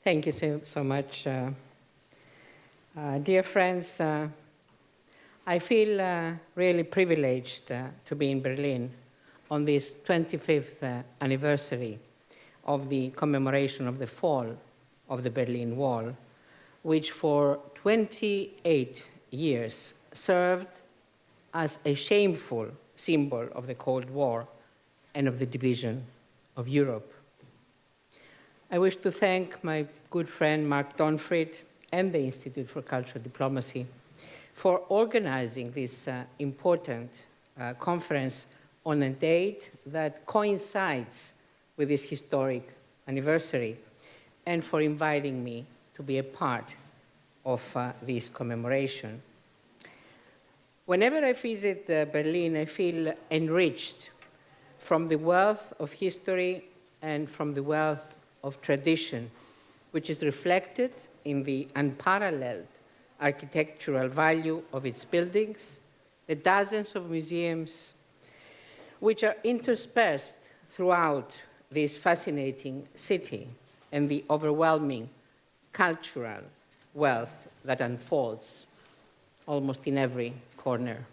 Thank you so much. Dear friends, I feel really privileged to be in Berlin on this 25th anniversary of the commemoration of the fall of the Berlin Wall, which for 28 years served as a shameful symbol of the Cold War and of the division of Europe. I wish to thank my good friend Mark Donfried and the Institute for Cultural Diplomacy for organizing this important conference on a date that coincides with this historic anniversary, and for inviting me to be a part of this commemoration. Whenever I visit Berlin, I feel enriched from the wealth of history and from the wealth of tradition, which is reflected in the unparalleled architectural value of its buildings, the dozens of museums which are interspersed throughout this fascinating city, and the overwhelming cultural wealth that unfolds almost in every corner.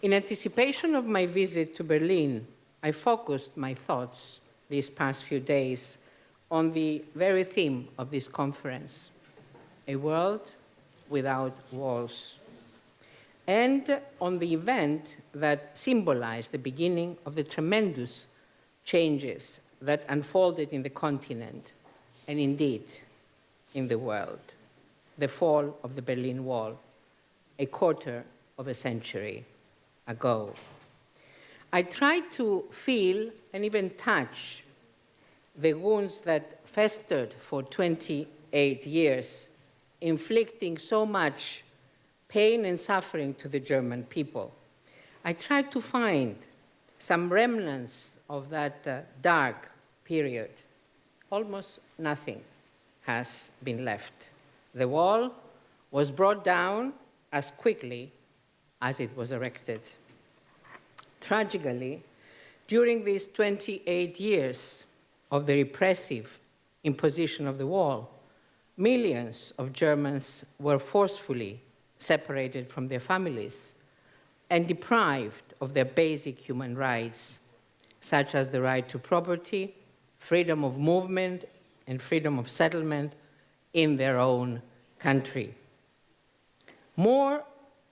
In anticipation of my visit to Berlin, I focused my thoughts these past few days on the very theme of this conference, a world without walls, and on the event that symbolized the beginning of the tremendous changes that unfolded in the continent and indeed in the world, the fall of the Berlin Wall, a quarter of a century ago. I tried to feel and even touch the wounds that festered for 28 years, inflicting so much pain and suffering to the German people. I tried to find some remnants of that dark period. Almost nothing has been left. The wall was brought down as quickly as it was erected. Tragically, during these 28 years of the repressive imposition of the wall, millions of Germans were forcefully separated from their families and deprived of their basic human rights, such as the right to property, freedom of movement, and freedom of settlement in their own country. More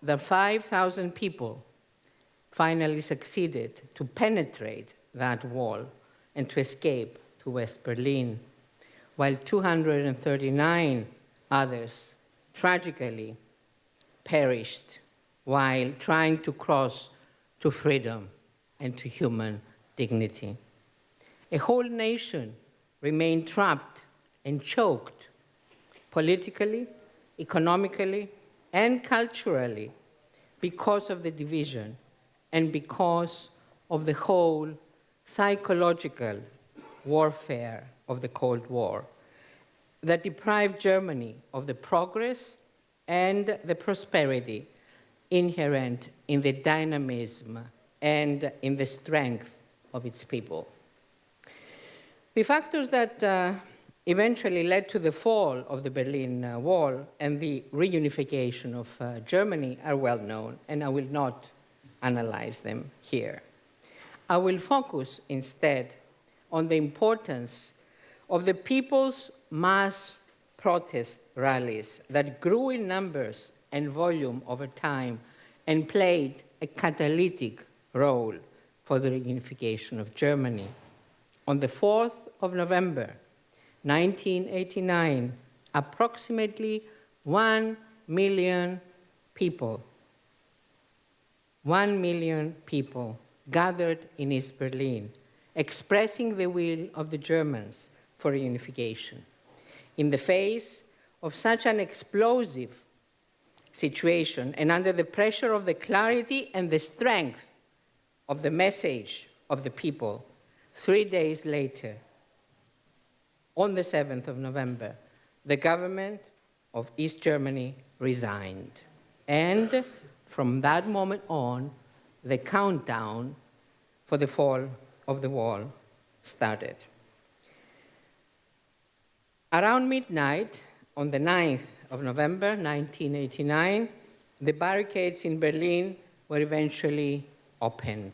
than 5,000 people finally succeeded to penetrate that wall and to escape to West Berlin, while 239 others tragically perished while trying to cross to freedom and to human dignity. A whole nation remained trapped and choked politically, economically, and culturally because of the division and because of the whole psychological warfare of the Cold War that deprived Germany of the progress and the prosperity inherent in the dynamism and in the strength of its people. The factors that eventually led to the fall of the Berlin Wall and the reunification of Germany are well known, and I will not analyze them here. I will focus instead on the importance of the people's mass protest rallies that grew in numbers and volume over time and played a catalytic role for the reunification of Germany. On the 4th of November, 1989, approximately 1 million people, 1 million people gathered in East Berlin, expressing the will of the Germans for reunification. In the face of such an explosive situation and under the pressure of the clarity and the strength of the message of the people, 3 days later, on the 7th of November, the government of East Germany resigned. And from that moment on, the countdown for the fall of the wall started. Around midnight, on the 9th of November 1989, the barricades in Berlin were eventually opened.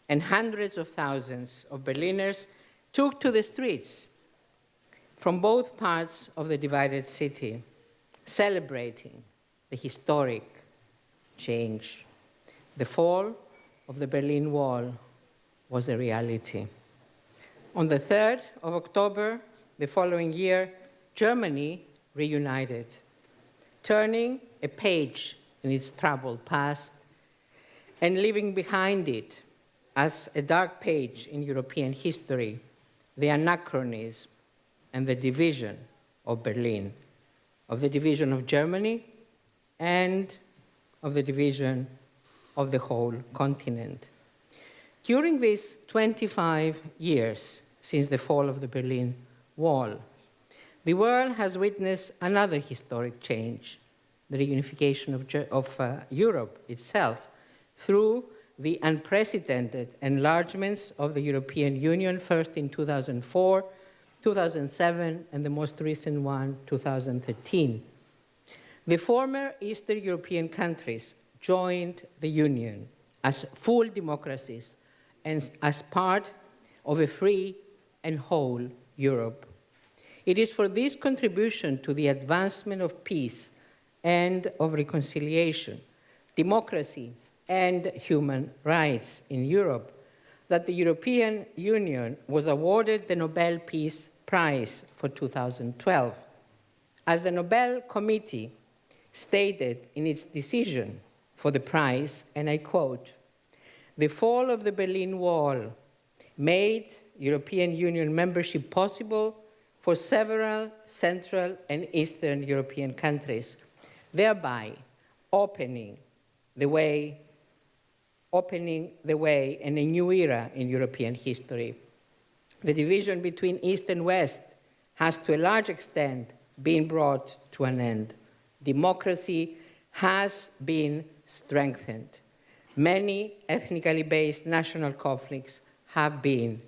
And hundreds of thousands of Berliners took to the streets from both parts of the divided city, celebrating the historic change. The fall of the Berlin Wall was a reality. On the 3rd of October, the following year, Germany reunited, turning a page in its troubled past and leaving behind it, as a dark page in European history, the anachronism and the division of Berlin, of the division of Germany and of the division of the whole continent. During these 25 years since the fall of the Berlin Wall, the world has witnessed another historic change, the reunification of Europe itself through the unprecedented enlargements of the European Union, first in 2004, 2007, and the most recent one, 2013. The former Eastern European countries joined the Union as full democracies and as part of a free and whole Europe. It is for this contribution to the advancement of peace and of reconciliation, democracy, and human rights in Europe that the European Union was awarded the Nobel Peace Prize for 2012. As the Nobel Committee stated in its decision for the prize, and I quote, "The fall of the Berlin Wall made European Union membership possible for several Central and Eastern European countries, thereby opening the way in a new era in European history. The division between East and West has to a large extent been brought to an end. Democracy has been strengthened. Many ethnically based national conflicts have been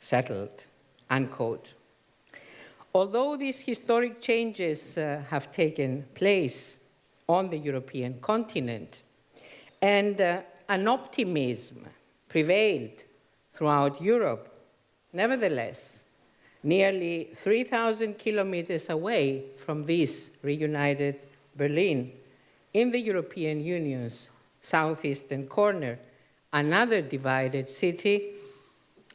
settled," unquote. Although these historic changes have taken place on the European continent, and an optimism prevailed throughout Europe, nevertheless, nearly 3,000 kilometers away from this reunited Berlin, in the European Union's southeastern corner, another divided city,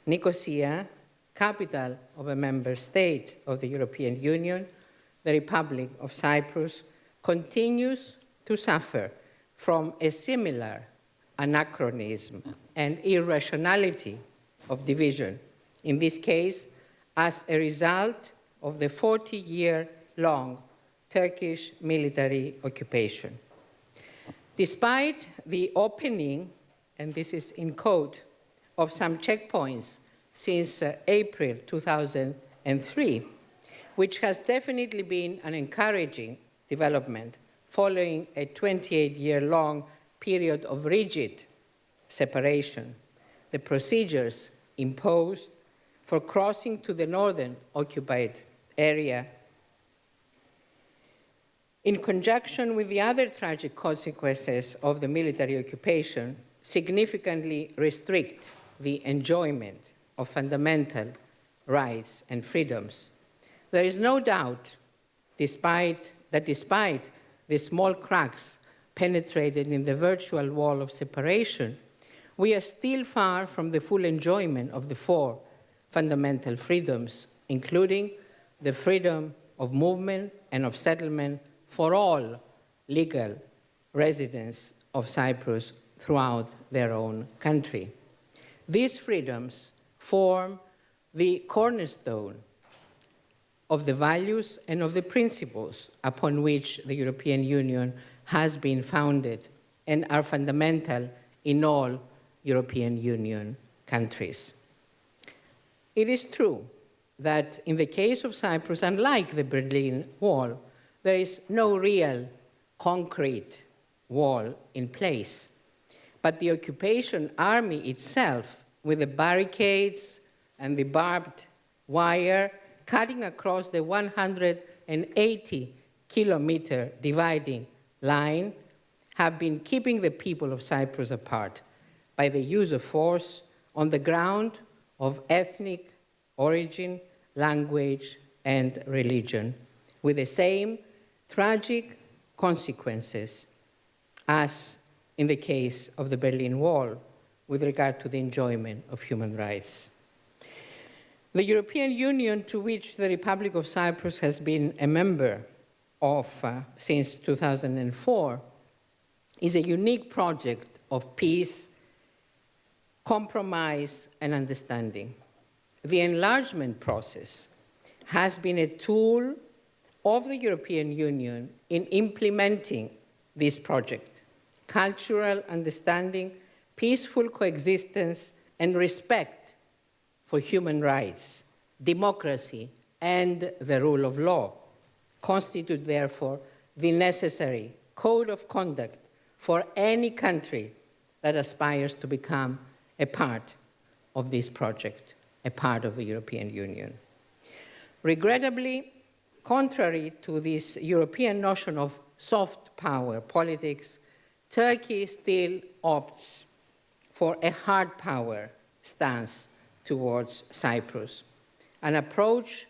Nicosia, capital of a member state of the European Union, the Republic of Cyprus, continues to suffer from a similar anachronism and irrationality of division, in this case, as a result of the 40-year-long Turkish military occupation. Despite the opening, and this is in quote, of some checkpoints since April 2003, which has definitely been an encouraging development following a 28-year-long period of rigid separation, the procedures imposed for crossing to the northern occupied area, in conjunction with the other tragic consequences of the military occupation, significantly restrict the enjoyment of fundamental rights and freedoms. There is no doubt, despite the small cracks penetrated in the virtual wall of separation, we are still far from the full enjoyment of the four fundamental freedoms, including the freedom of movement and of settlement for all legal residents of Cyprus throughout their own country. These freedoms form the cornerstone of the values and of the principles upon which the European Union has been founded and are fundamental in all European Union countries. It is true that in the case of Cyprus, unlike the Berlin Wall, there is no real concrete wall in place. But the occupation army itself, with the barricades and the barbed wire, cutting across the 180-kilometer dividing line, have been keeping the people of Cyprus apart by the use of force on the ground of ethnic origin, language, and religion, with the same tragic consequences as in the case of the Berlin Wall with regard to the enjoyment of human rights. The European Union, to which the Republic of Cyprus has been a member of since 2004, is a unique project of peace, compromise, and understanding. The enlargement process has been a tool of the European Union in implementing this project: cultural understanding, peaceful coexistence, and respect for human rights, democracy, and the rule of law constitute, therefore, the necessary code of conduct for any country that aspires to become a part of this project, a part of the European Union. Regrettably, contrary to this European notion of soft power politics, Turkey still opts for a hard power stance towards Cyprus, an approach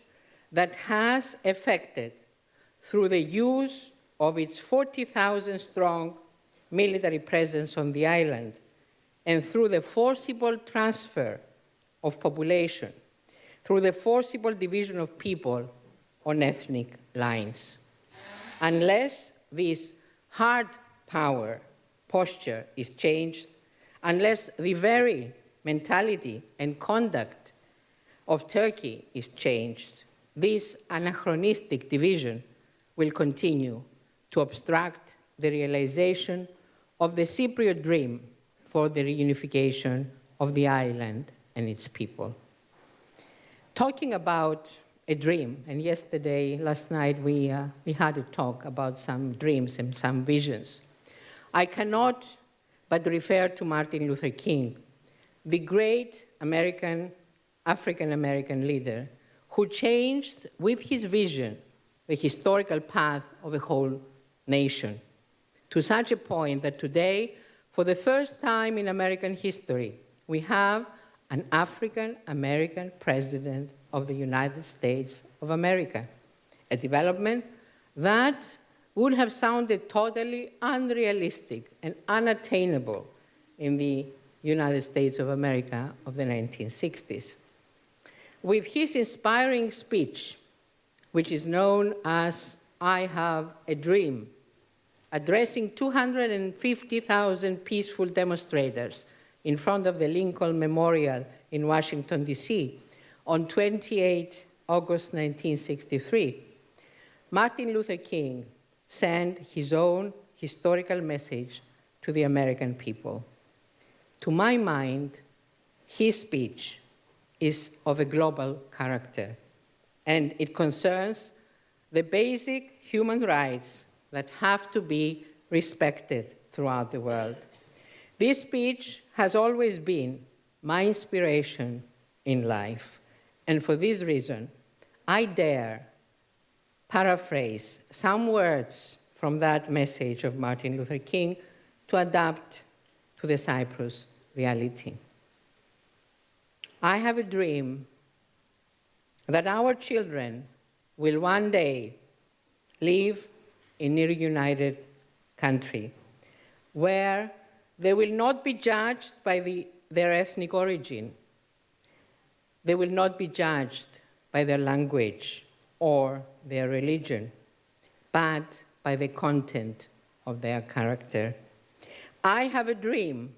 that has affected, through the use of its 40,000-strong military presence on the island and through the forcible transfer of population, through the forcible division of people on ethnic lines. Unless this hard power posture is changed, unless the very mentality and conduct of Turkey is changed, this anachronistic division will continue to obstruct the realization of the Cypriot dream for the reunification of the island and its people. Talking about a dream, and last night, we had a talk about some dreams and some visions. I cannot but refer to Martin Luther King, the great African-American leader who changed with his vision the historical path of a whole nation, to such a point that today, for the first time in American history, we have an African-American president of the United States of America, a development that would have sounded totally unrealistic and unattainable in the United States of America of the 1960s. With his inspiring speech, which is known as "I Have a Dream," addressing 250,000 peaceful demonstrators in front of the Lincoln Memorial in Washington, D.C. on 28 August 1963, Martin Luther King sent his own historical message to the American people. To my mind, his speech is of a global character, and it concerns the basic human rights that have to be respected throughout the world. This speech has always been my inspiration in life, and for this reason, I dare paraphrase some words from that message of Martin Luther King to adapt to the Cyprus reality. I have a dream that our children will one day live in a reunited country where they will not be judged by their ethnic origin. They will not be judged by their language or their religion, but by the content of their character. I have a dream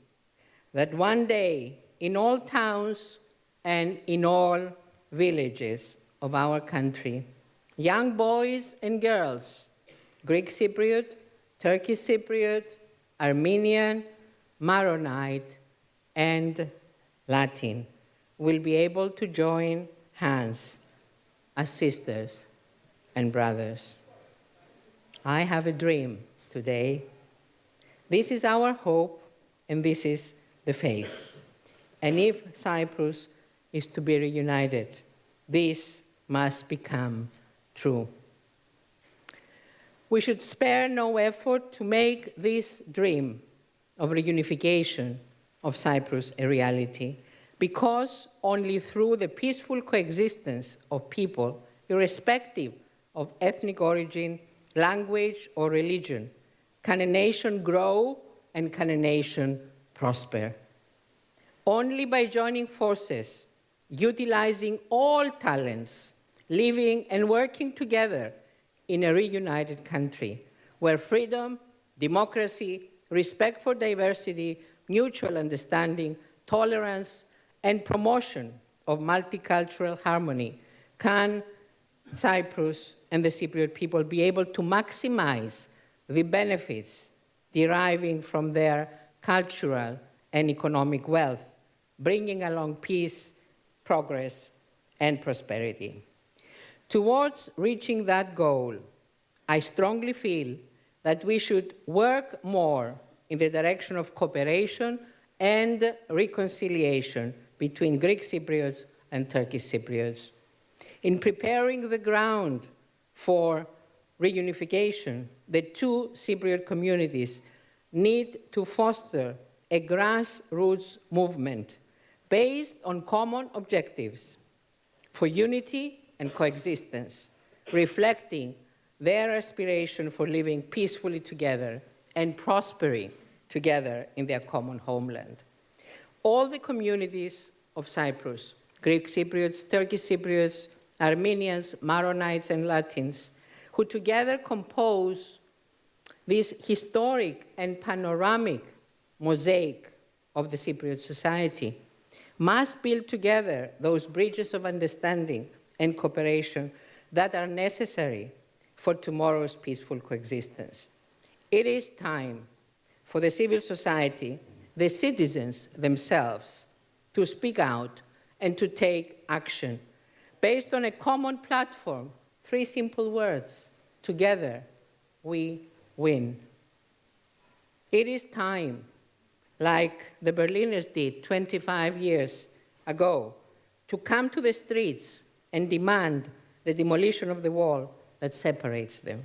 that one day in all towns and in all villages of our country, young boys and girls, Greek Cypriot, Turkish Cypriot, Armenian, Maronite, and Latin, will be able to join hands as sisters and brothers. I have a dream today. This is our hope, and this is the faith. And if Cyprus is to be reunited, this must become true. We should spare no effort to make this dream of reunification of Cyprus a reality, because only through the peaceful coexistence of people, irrespective of ethnic origin, language, or religion, can a nation grow and can a nation prosper. Only by joining forces, utilizing all talents, living and working together in a reunited country where freedom, democracy, respect for diversity, mutual understanding, tolerance, and promotion of multicultural harmony can Cyprus and the Cypriot people be able to maximize the benefits deriving from their cultural and economic wealth, bringing along peace, progress, and prosperity. Towards reaching that goal, I strongly feel that we should work more in the direction of cooperation and reconciliation between Greek Cypriots and Turkish Cypriots. In preparing the ground for reunification, the two Cypriot communities need to foster a grassroots movement based on common objectives for unity and coexistence, reflecting their aspiration for living peacefully together and prospering together in their common homeland. All the communities of Cyprus, Greek Cypriots, Turkish Cypriots, Armenians, Maronites, and Latins, who together compose this historic and panoramic mosaic of the Cypriot society, must build together those bridges of understanding and cooperation that are necessary for tomorrow's peaceful coexistence. It is time for the civil society, the citizens themselves, to speak out and to take action based on a common platform, 3 simple words: together we win. It is time, like the Berliners did 25 years ago, to come to the streets and demand the demolition of the wall that separates them.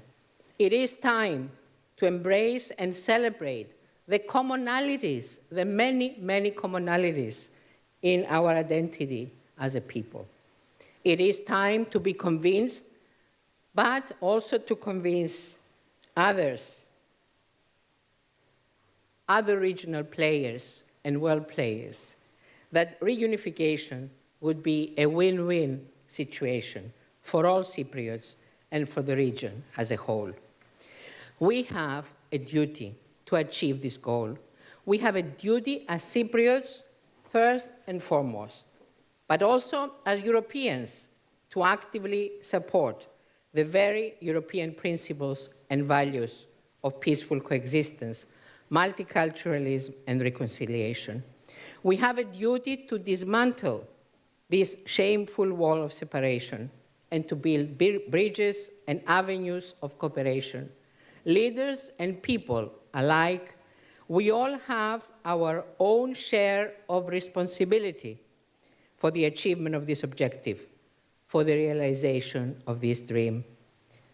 It is time to embrace and celebrate the commonalities, the many, many commonalities in our identity as a people. It is time to be convinced, but also to convince others, other regional players and world players, that reunification would be a win-win situation for all Cypriots and for the region as a whole. We have a duty to achieve this goal. We have a duty as Cypriots first and foremost, but also as Europeans to actively support the very European principles and values of peaceful coexistence, multiculturalism, and reconciliation. We have a duty to dismantle this shameful wall of separation and to build bridges and avenues of cooperation. Leaders and people alike, we all have our own share of responsibility for the achievement of this objective, for the realization of this dream.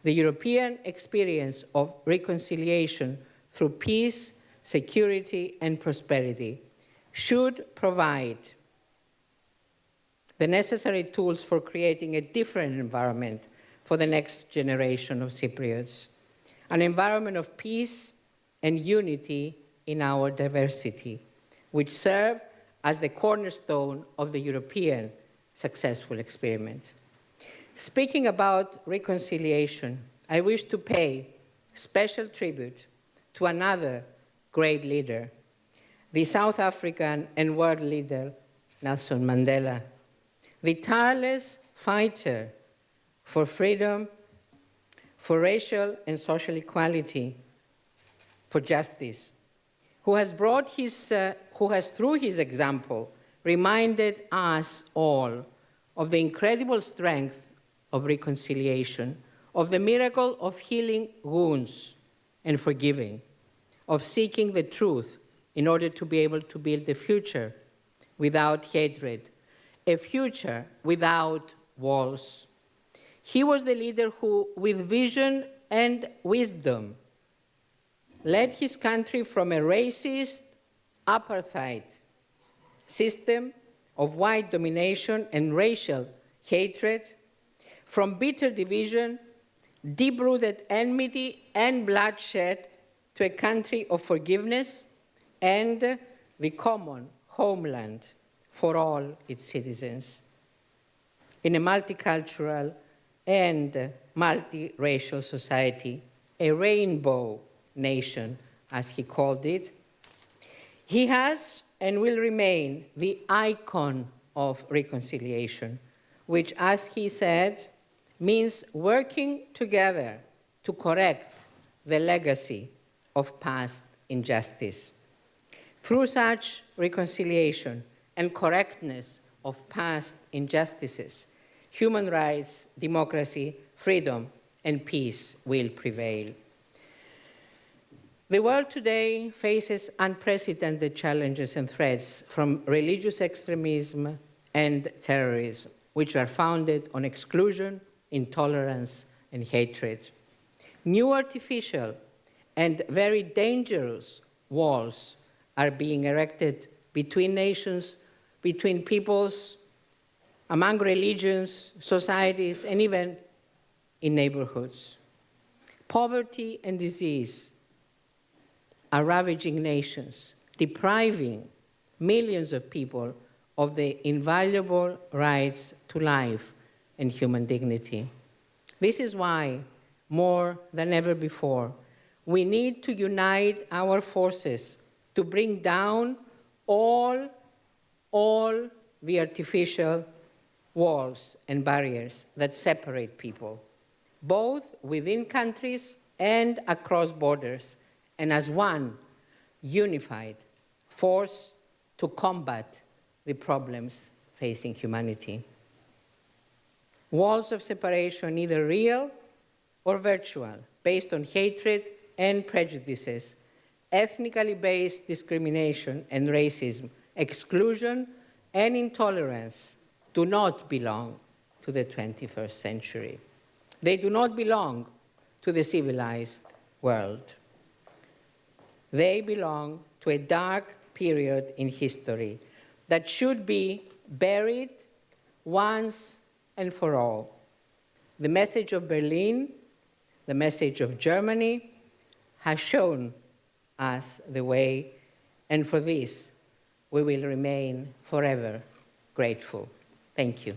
The European experience of reconciliation through peace, security, and prosperity should provide the necessary tools for creating a different environment for the next generation of Cypriots, an environment of peace and unity in our diversity, which serve as the cornerstone of the European successful experiment. Speaking about reconciliation, I wish to pay special tribute to another great leader, the South African and world leader, Nelson Mandela, the tireless fighter for freedom, for racial and social equality, for justice, who has through his example reminded us all of the incredible strength of reconciliation, of the miracle of healing wounds and forgiving, of seeking the truth in order to be able to build a future without hatred, a future without walls, He was the leader who, with vision and wisdom, led his country from a racist apartheid system of white domination and racial hatred, from bitter division, deep-rooted enmity and bloodshed, to a country of forgiveness and the common homeland for all its citizens. In a multicultural and multiracial society, a rainbow nation, as he called it, he has and will remain the icon of reconciliation, which, as he said, means working together to correct the legacy of past injustice. Through such reconciliation and correctness of past injustices, human rights, democracy, freedom, and peace will prevail. The world today faces unprecedented challenges and threats from religious extremism and terrorism, which are founded on exclusion, intolerance, and hatred. New artificial and very dangerous walls are being erected between nations, between peoples, among religions, societies, and even in neighborhoods. Poverty and disease are ravaging nations, depriving millions of people of the invaluable rights to life and human dignity. This is why, more than ever before, we need to unite our forces to bring down all the artificial walls and barriers that separate people, both within countries and across borders, and as one unified force to combat the problems facing humanity. Walls of separation, either real or virtual, based on hatred and prejudices, ethnically based discrimination and racism, exclusion and intolerance, do not belong to the 21st century. They do not belong to the civilized world. They belong to a dark period in history that should be buried once and for all. The message of Berlin, the message of Germany, has shown us the way, and for this we will remain forever grateful. Thank you.